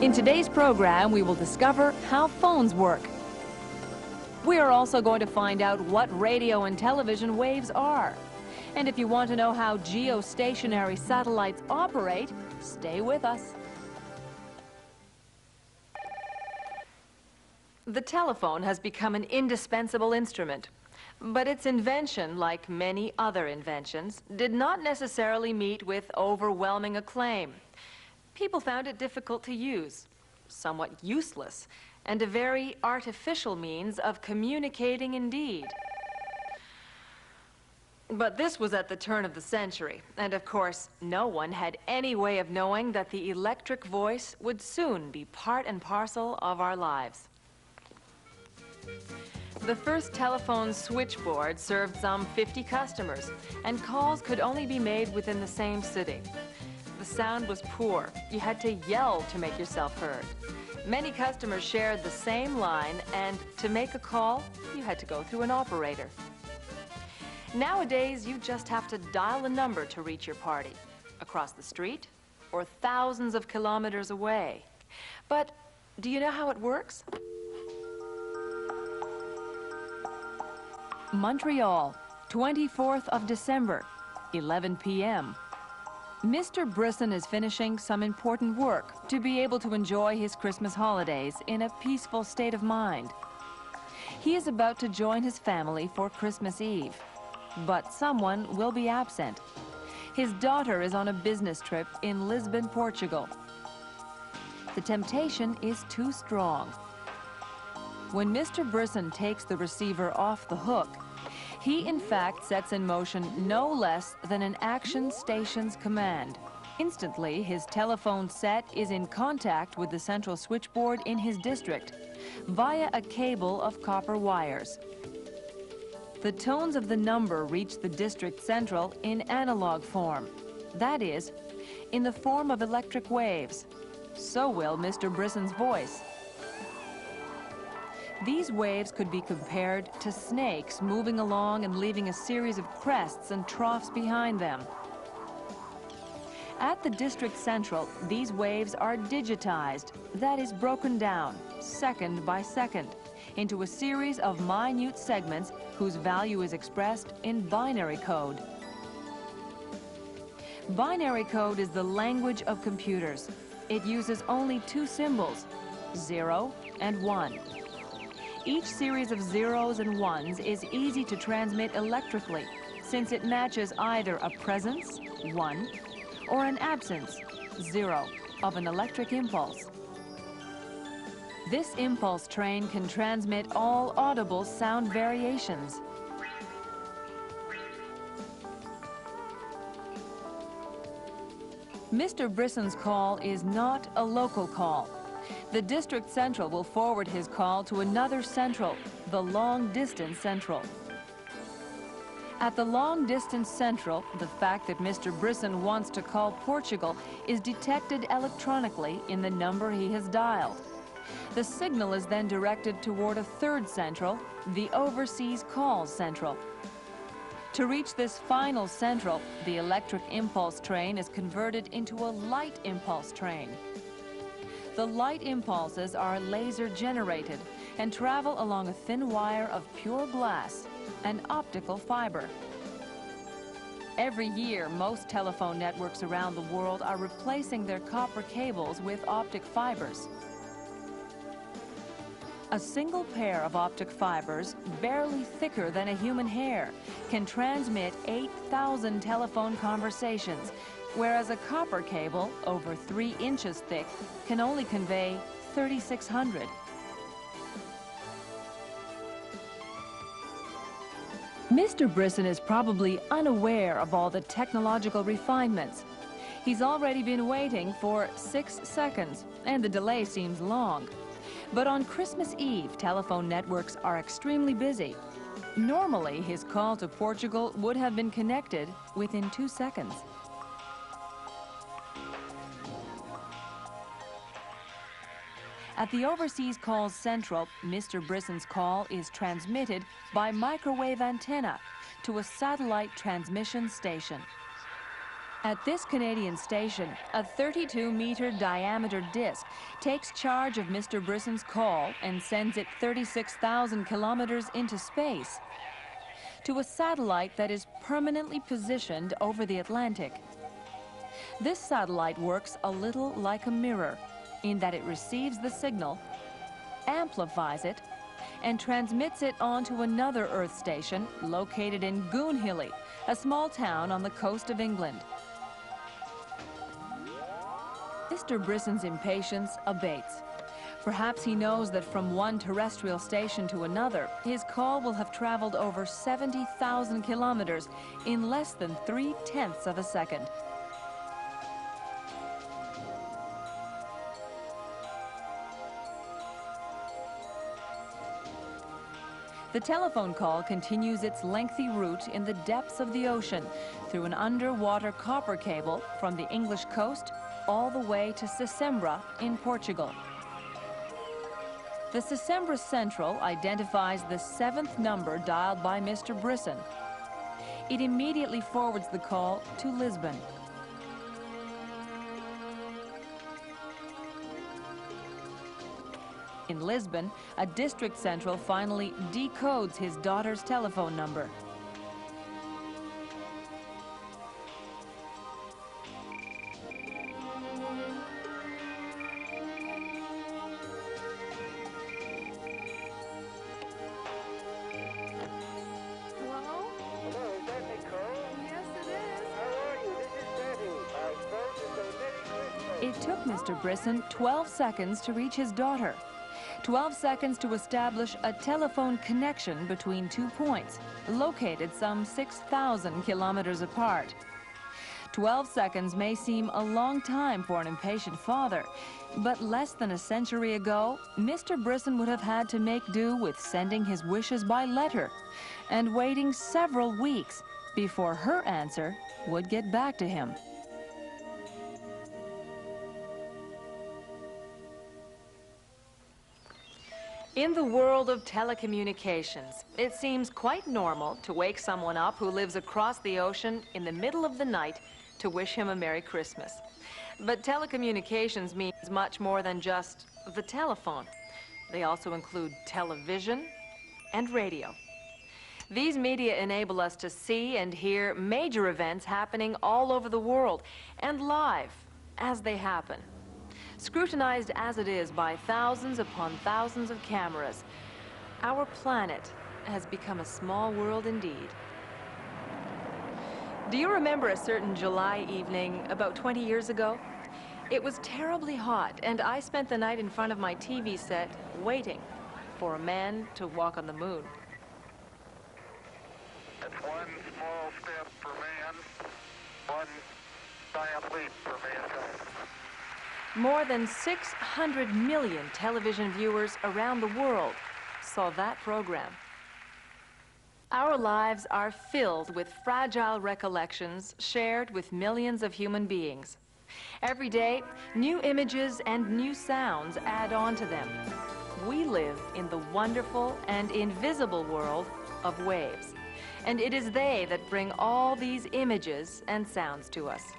In today's program, we will discover how phones work. We are also going to find out what radio and television waves are. And if you want to know how geostationary satellites operate, stay with us. The telephone has become an indispensable instrument. But its invention, like many other inventions, did not necessarily meet with overwhelming acclaim. People found it difficult to use, somewhat useless, and a very artificial means of communicating indeed. But this was at the turn of the century, and of course, no one had any way of knowing that the electric voice would soon be part and parcel of our lives. The first telephone switchboard served some 50 customers, and calls could only be made within the same city. The sound was poor. You had to yell to make yourself heard. Many customers shared the same line, and to make a call, you had to go through an operator. Nowadays, you just have to dial a number to reach your party, across the street or thousands of kilometers away. But do you know how it works? Montreal, 24th of December, 11 p.m. Mr. Brisson is finishing some important work to be able to enjoy his Christmas holidays in a peaceful state of mind. He is about to join his family for Christmas Eve, but someone will be absent. His daughter is on a business trip in Lisbon, Portugal. The temptation is too strong. When Mr. Brisson takes the receiver off the hook, he in fact sets in motion no less than an action station's command. Instantly, his telephone set is in contact with the central switchboard in his district via a cable of copper wires. The tones of the number reach the district central in analog form, that is, in the form of electric waves. So will Mr. Brisson's voice. These waves could be compared to snakes moving along and leaving a series of crests and troughs behind them. At the district central, these waves are digitized, that is, broken down, second by second, into a series of minute segments whose value is expressed in binary code. Binary code is the language of computers. It uses only two symbols, 0 and 1. Each series of zeros and ones is easy to transmit electrically, since it matches either a presence, 1, or an absence, 0, of an electric impulse. This impulse train can transmit all audible sound variations. Mr. Brisson's call is not a local call. The district central will forward his call to another central, the long-distance central. At the long-distance central, the fact that Mr. Brisson wants to call Portugal is detected electronically in the number he has dialed. The signal is then directed toward a third central, the overseas calls central. To reach this final central, the electric impulse train is converted into a light impulse train. The light impulses are laser generated and travel along a thin wire of pure glass, an optical fiber. Every year, most telephone networks around the world are replacing their copper cables with optic fibers. A single pair of optic fibers, barely thicker than a human hair, can transmit 8,000 telephone conversations, whereas a copper cable, over 3 inches thick, can only convey 3,600. Mr. Brisson is probably unaware of all the technological refinements. He's already been waiting for 6 seconds, and the delay seems long. But on Christmas Eve, telephone networks are extremely busy. Normally, his call to Portugal would have been connected within 2 seconds. At the Overseas Calls Central, Mr. Brisson's call is transmitted by microwave antenna to a satellite transmission station. At this Canadian station, a 32-meter diameter disc takes charge of Mr. Brisson's call and sends it 36,000 kilometers into space to a satellite that is permanently positioned over the Atlantic. This satellite works a little like a mirror in that it receives the signal, amplifies it, and transmits it onto another Earth station located in Goonhilly, a small town on the coast of England. Mr. Brisson's impatience abates. Perhaps he knows that from one terrestrial station to another, his call will have traveled over 70,000 kilometers in less than 3/10 of a second. The telephone call continues its lengthy route in the depths of the ocean through an underwater copper cable from the English coast all the way to Sesimbra in Portugal. The Sesimbra Central identifies the 7th number dialed by Mr. Brisson. It immediately forwards the call to Lisbon. In Lisbon, a district central finally decodes his daughter's telephone number. It took Mr. Brisson 12 seconds to reach his daughter. 12 seconds to establish a telephone connection between 2 points, located some 6,000 kilometers apart. 12 seconds may seem a long time for an impatient father, but less than a century ago, Mr. Brisson would have had to make do with sending his wishes by letter and waiting several weeks before her answer would get back to him. In the world of telecommunications, it seems quite normal to wake someone up who lives across the ocean in the middle of the night to wish him a Merry Christmas. But telecommunications means much more than just the telephone. They also include television and radio. These media enable us to see and hear major events happening all over the world and live as they happen. Scrutinized as it is by thousands upon thousands of cameras, our planet has become a small world indeed. Do you remember a certain July evening about 20 years ago? It was terribly hot, and I spent the night in front of my TV set waiting for a man to walk on the moon. It's one small step for man, one giant leap for mankind. More than 600 million television viewers around the world saw that program. Our lives are filled with fragile recollections shared with millions of human beings. Every day, new images and new sounds add on to them. We live in the wonderful and invisible world of waves, and it is they that bring all these images and sounds to us.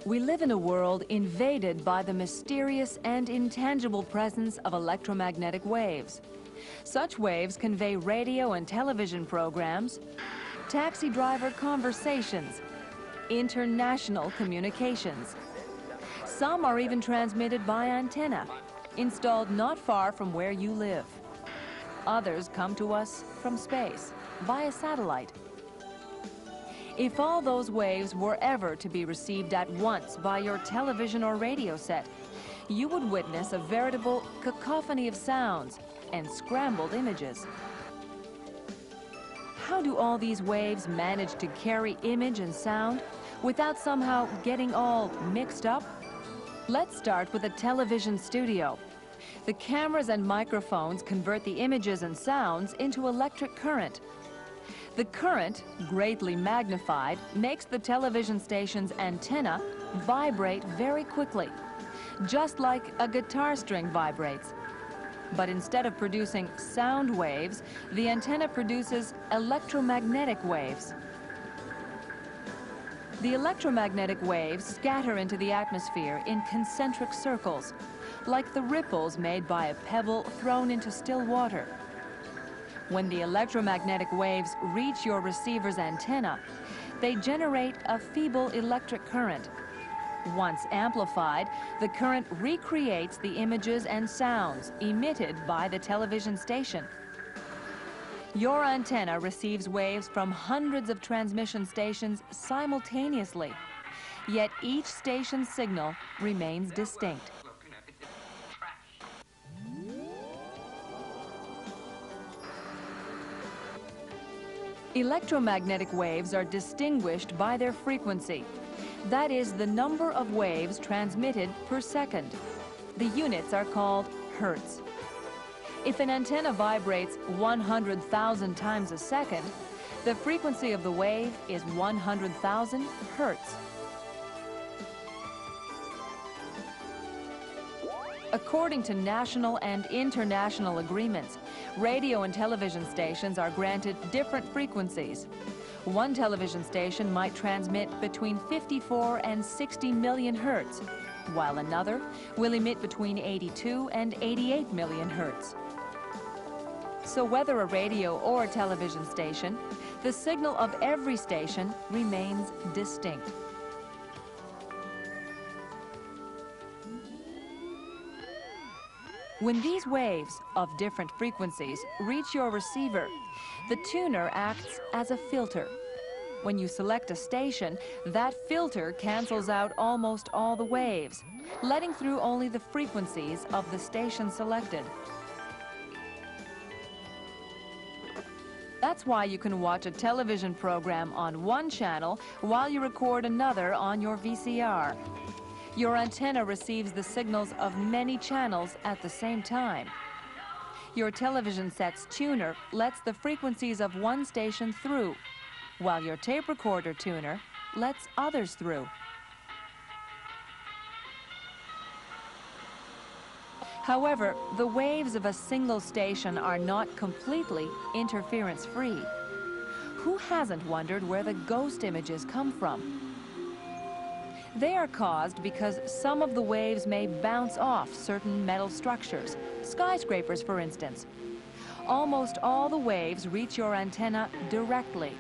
We live in a world invaded by the mysterious and intangible presence of electromagnetic waves. Such waves convey radio and television programs, taxi driver conversations, international communications. Some are even transmitted by antenna, installed not far from where you live. Others come to us from space, via satellite. If all those waves were ever to be received at once by your television or radio set, you would witness a veritable cacophony of sounds and scrambled images. How do all these waves manage to carry image and sound without somehow getting all mixed up? Let's start with a television studio. The cameras and microphones convert the images and sounds into electric current. The current, greatly magnified, makes the television station's antenna vibrate very quickly, just like a guitar string vibrates. But instead of producing sound waves, the antenna produces electromagnetic waves. The electromagnetic waves scatter into the atmosphere in concentric circles, like the ripples made by a pebble thrown into still water. When the electromagnetic waves reach your receiver's antenna, they generate a feeble electric current. Once amplified, the current recreates the images and sounds emitted by the television station. Your antenna receives waves from hundreds of transmission stations simultaneously, yet each station's signal remains distinct. Electromagnetic waves are distinguished by their frequency. That is the number of waves transmitted per second. The units are called hertz. If an antenna vibrates 100,000 times a second, the frequency of the wave is 100,000 hertz. According to national and international agreements, radio and television stations are granted different frequencies. One television station might transmit between 54 and 60 million hertz, while another will emit between 82 and 88 million hertz. So whether a radio or a television station, the signal of every station remains distinct. When these waves of different frequencies reach your receiver, the tuner acts as a filter. When you select a station, that filter cancels out almost all the waves, letting through only the frequencies of the station selected. That's why you can watch a television program on one channel while you record another on your VCR. Your antenna receives the signals of many channels at the same time. Your television set's tuner lets the frequencies of one station through, while your tape recorder tuner lets others through. However, the waves of a single station are not completely interference-free. Who hasn't wondered where the ghost images come from? They are caused because some of the waves may bounce off certain metal structures, skyscrapers for instance. Almost all the waves reach your antenna directly.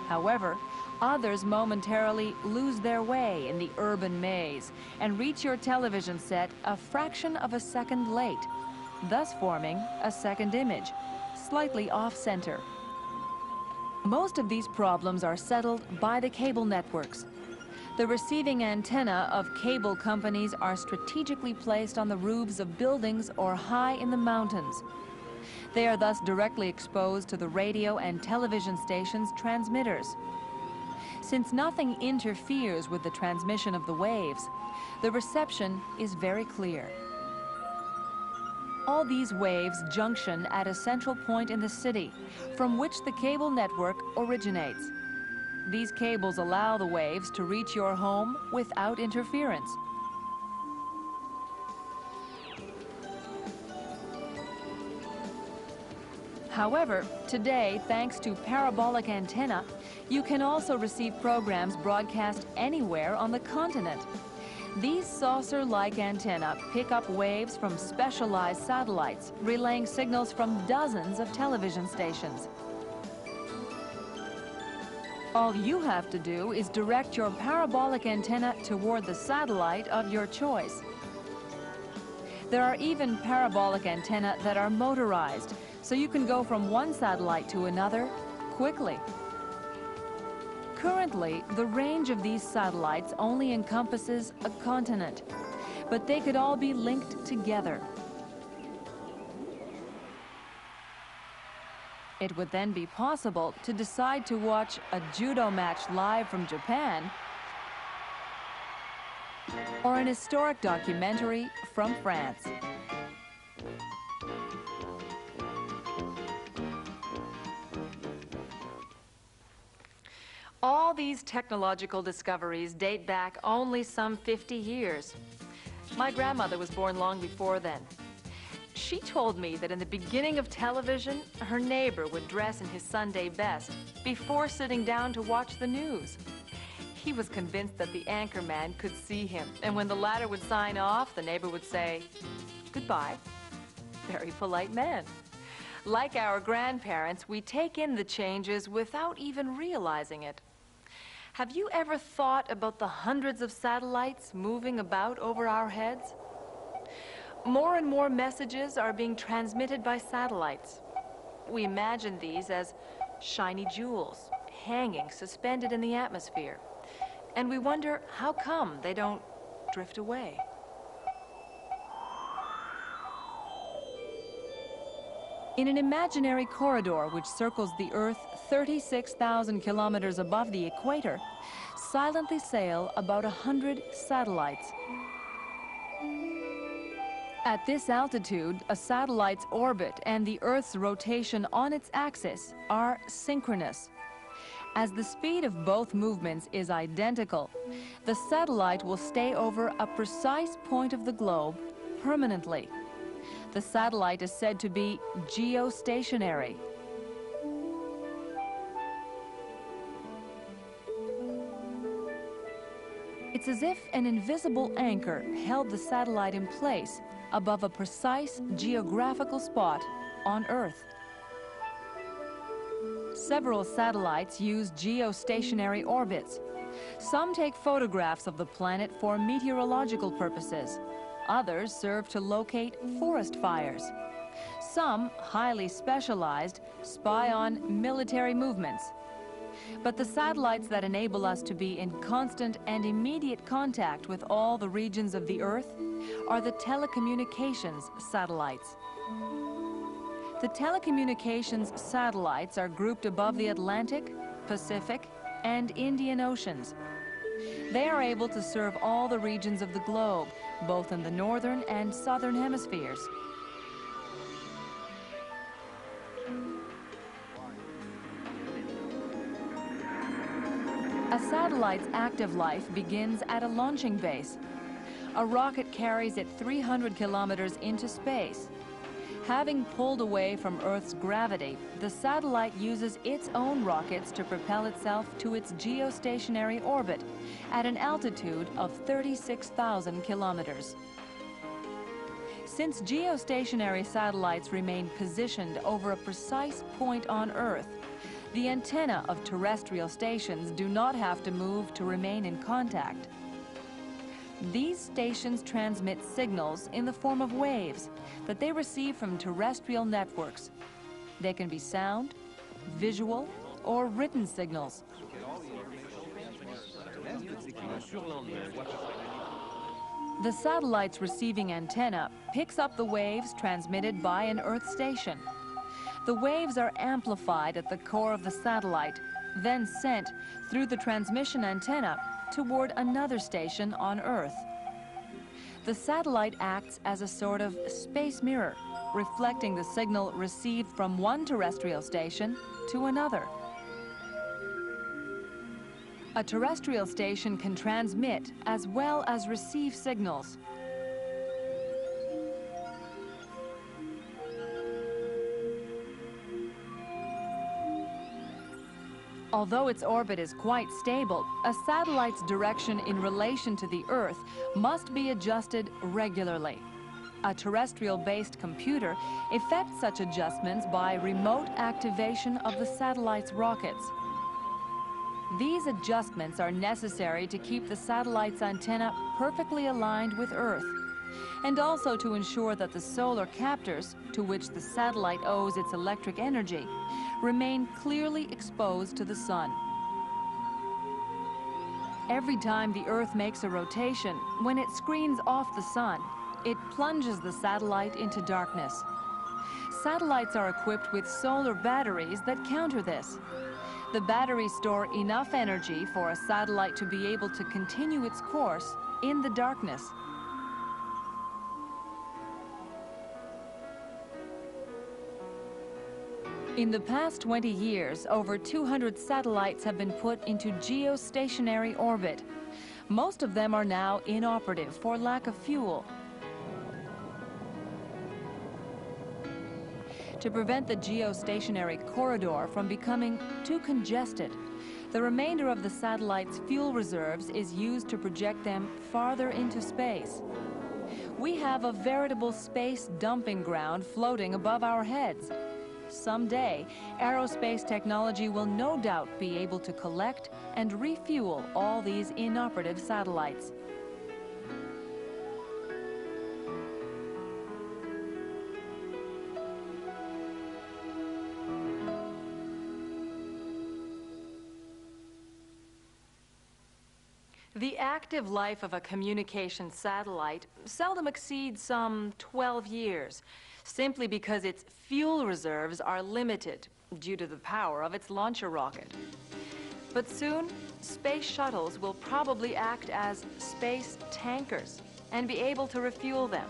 However, others momentarily lose their way in the urban maze and reach your television set a fraction of a second late, thus forming a second image, slightly off-center. Most of these problems are settled by the cable networks. The receiving antenna of cable companies are strategically placed on the roofs of buildings or high in the mountains. They are thus directly exposed to the radio and television stations' transmitters. Since nothing interferes with the transmission of the waves, the reception is very clear. All these waves junction at a central point in the city, from which the cable network originates. These cables allow the waves to reach your home without interference. However, today, thanks to parabolic antenna, you can also receive programs broadcast anywhere on the continent. These saucer-like antennae pick up waves from specialized satellites, relaying signals from dozens of television stations. All you have to do is direct your parabolic antenna toward the satellite of your choice. There are even parabolic antennae that are motorized, so you can go from one satellite to another quickly. Currently, the range of these satellites only encompasses a continent, but they could all be linked together. It would then be possible to decide to watch a judo match live from Japan or an historic documentary from France. All these technological discoveries date back only some 50 years. My grandmother was born long before then. She told me that in the beginning of television, her neighbor would dress in his Sunday best before sitting down to watch the news. He was convinced that the anchorman could see him, and when the latter would sign off, the neighbor would say, "Goodbye." Very polite man. Like our grandparents, we take in the changes without even realizing it. Have you ever thought about the hundreds of satellites moving about over our heads? More and more messages are being transmitted by satellites. We imagine these as shiny jewels, hanging, suspended in the atmosphere. And we wonder how come they don't drift away. In an imaginary corridor which circles the Earth 36,000 kilometers above the equator, silently sail about 100 satellites. At this altitude, a satellite's orbit and the Earth's rotation on its axis are synchronous. As the speed of both movements is identical, the satellite will stay over a precise point of the globe permanently. The satellite is said to be geostationary. It's as if an invisible anchor held the satellite in place above a precise geographical spot on Earth. Several satellites use geostationary orbits. Some take photographs of the planet for meteorological purposes. Others serve to locate forest fires. Some, highly specialized, spy on military movements. But the satellites that enable us to be in constant and immediate contact with all the regions of the Earth are the telecommunications satellites. The telecommunications satellites are grouped above the Atlantic, Pacific, and Indian Oceans. They are able to serve all the regions of the globe, both in the northern and southern hemispheres. A satellite's active life begins at a launching base. A rocket carries it 300 kilometers into space. Having pulled away from Earth's gravity, the satellite uses its own rockets to propel itself to its geostationary orbit at an altitude of 36,000 kilometers. Since geostationary satellites remain positioned over a precise point on Earth, the antenna of terrestrial stations do not have to move to remain in contact. These stations transmit signals in the form of waves that they receive from terrestrial networks. They can be sound, visual, or written signals. The satellite's receiving antenna picks up the waves transmitted by an Earth station. The waves are amplified at the core of the satellite, then sent through the transmission antenna toward another station on Earth. The satellite acts as a sort of space mirror, reflecting the signal received from one terrestrial station to another. A terrestrial station can transmit as well as receive signals. Although its orbit is quite stable, a satellite's direction in relation to the Earth must be adjusted regularly. A terrestrial-based computer effects such adjustments by remote activation of the satellite's rockets. These adjustments are necessary to keep the satellite's antenna perfectly aligned with Earth, and also to ensure that the solar captors, to which the satellite owes its electric energy, remain clearly exposed to the sun. Every time the Earth makes a rotation, when it screens off the sun, it plunges the satellite into darkness. Satellites are equipped with solar batteries that counter this. The batteries store enough energy for a satellite to be able to continue its course in the darkness. In the past 20 years, over 200 satellites have been put into geostationary orbit. Most of them are now inoperative for lack of fuel. to prevent the geostationary corridor from becoming too congested. The remainder of the satellite's fuel reserves is used to project them farther into space. We have a veritable space dumping ground floating above our heads. Someday, aerospace technology will no doubt be able to collect and refuel all these inoperative satellites. The active life of a communication satellite seldom exceeds some 12 years, simply because its fuel reserves are limited due to the power of its launcher rocket. But soon, space shuttles will probably act as space tankers and be able to refuel them.